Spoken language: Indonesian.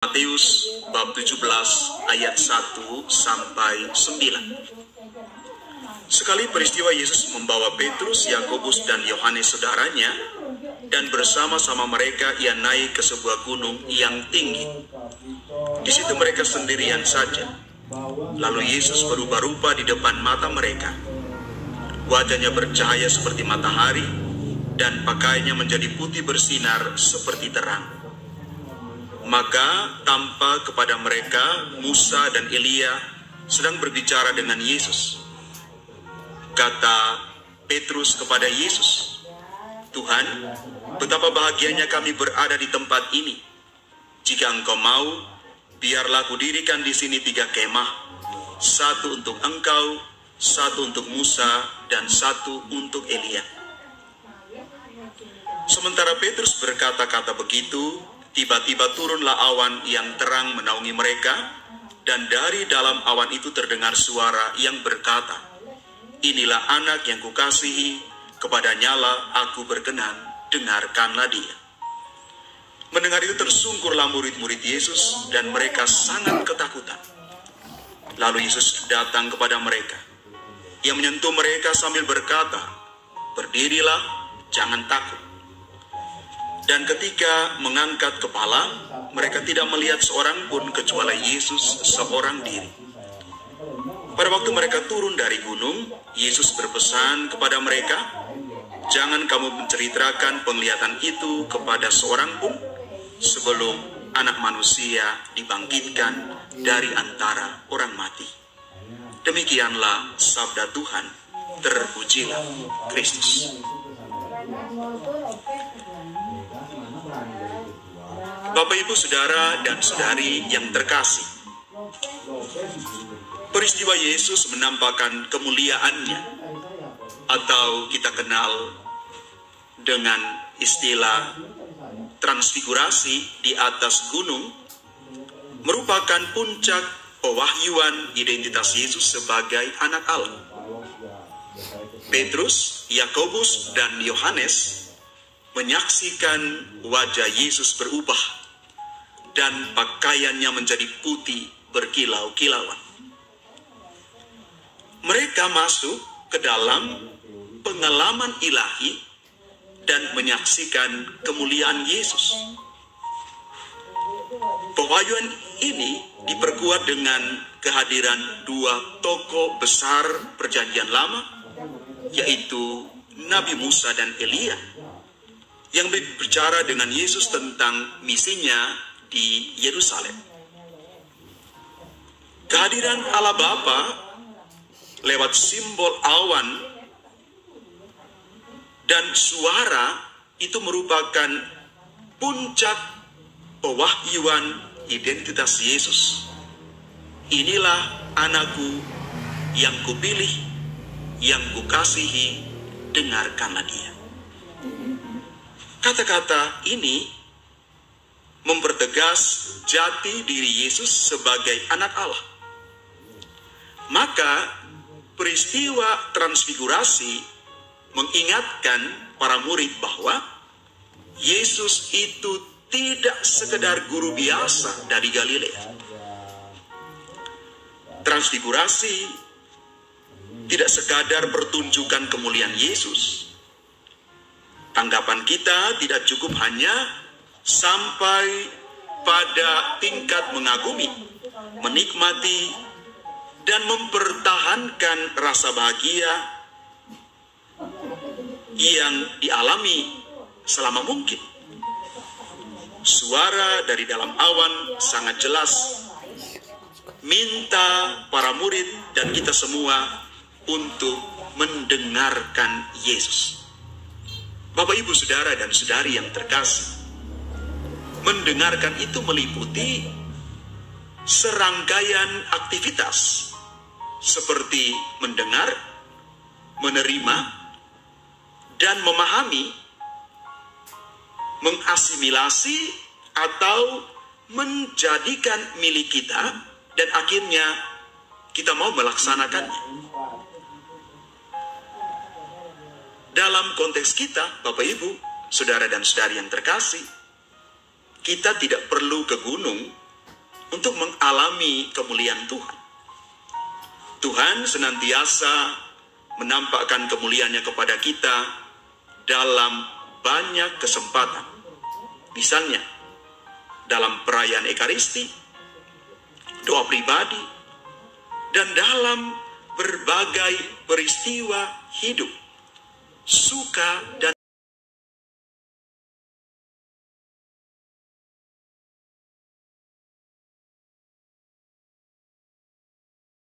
Matius bab 17 ayat 1 sampai 9. Sekali peristiwa Yesus membawa Petrus, Yakobus dan Yohanes saudaranya, dan bersama-sama mereka ia naik ke sebuah gunung yang tinggi. Di situ mereka sendirian saja. Lalu Yesus berubah rupa di depan mata mereka. Wajahnya bercahaya seperti matahari, dan pakaiannya menjadi putih bersinar seperti terang. Maka tampak kepada mereka Musa dan Elia sedang berbicara dengan Yesus. Kata Petrus kepada Yesus, "Tuhan, betapa bahagianya kami berada di tempat ini. Jika Engkau mau, biarlah kudirikan di sini 3 kemah, satu untuk Engkau, satu untuk Musa, dan satu untuk Elia." Sementara Petrus berkata-kata begitu, tiba-tiba turunlah awan yang terang menaungi mereka, dan dari dalam awan itu terdengar suara yang berkata, "Inilah anak yang kukasihi, kepadanyalah aku berkenan, dengarkanlah dia." Mendengar itu tersungkurlah murid-murid Yesus, dan mereka sangat ketakutan. Lalu Yesus datang kepada mereka. Ia menyentuh mereka sambil berkata, "Berdirilah, jangan takut." Dan ketika mengangkat kepala, mereka tidak melihat seorang pun kecuali Yesus seorang diri. Pada waktu mereka turun dari gunung, Yesus berpesan kepada mereka, "Jangan kamu menceritakan penglihatan itu kepada seorang pun, sebelum Anak Manusia dibangkitkan dari antara orang mati." Demikianlah sabda Tuhan. Terpujilah Kristus. Bapak, Ibu, Saudara, dan Saudari yang terkasih, peristiwa Yesus menampakkan kemuliaannya, atau kita kenal dengan istilah transfigurasi di atas gunung, merupakan puncak pewahyuan identitas Yesus sebagai anak Allah. Petrus, Yakobus, dan Yohanes menyaksikan wajah Yesus berubah dan pakaiannya menjadi putih berkilau-kilauan. Mereka masuk ke dalam pengalaman ilahi dan menyaksikan kemuliaan Yesus. Pewahyuan ini diperkuat dengan kehadiran 2 tokoh besar Perjanjian Lama, yaitu Nabi Musa dan Elia, yang berbicara dengan Yesus tentang misinya di Yerusalem. Kehadiran Allah Bapa lewat simbol awan dan suara itu merupakan puncak pewahyuan identitas Yesus. "Inilah anakku yang kupilih, yang kukasihi, dengarkanlah dia." Kata-kata ini mempertegas jati diri Yesus sebagai anak Allah. Maka peristiwa transfigurasi mengingatkan para murid bahwa Yesus itu tidak sekedar guru biasa dari Galilea. Transfigurasi tidak sekadar pertunjukan kemuliaan Yesus. Tanggapan kita tidak cukup hanya sampai pada tingkat mengagumi, menikmati, dan mempertahankan rasa bahagia yang dialami selama mungkin. Suara dari dalam awan sangat jelas minta para murid dan kita semua untuk mendengarkan Yesus. Bapak, Ibu, Saudara, dan Saudari yang terkasih, mendengarkan itu meliputi serangkaian aktivitas seperti mendengar, menerima, dan memahami, mengasimilasi, atau menjadikan milik kita, dan akhirnya kita mau melaksanakannya. Dalam konteks kita, Bapak, Ibu, Saudara, dan Saudari yang terkasih, kita tidak perlu ke gunung untuk mengalami kemuliaan Tuhan. Tuhan senantiasa menampakkan kemuliaannya kepada kita dalam banyak kesempatan. Misalnya, dalam perayaan Ekaristi, doa pribadi, dan dalam berbagai peristiwa hidup, suka dan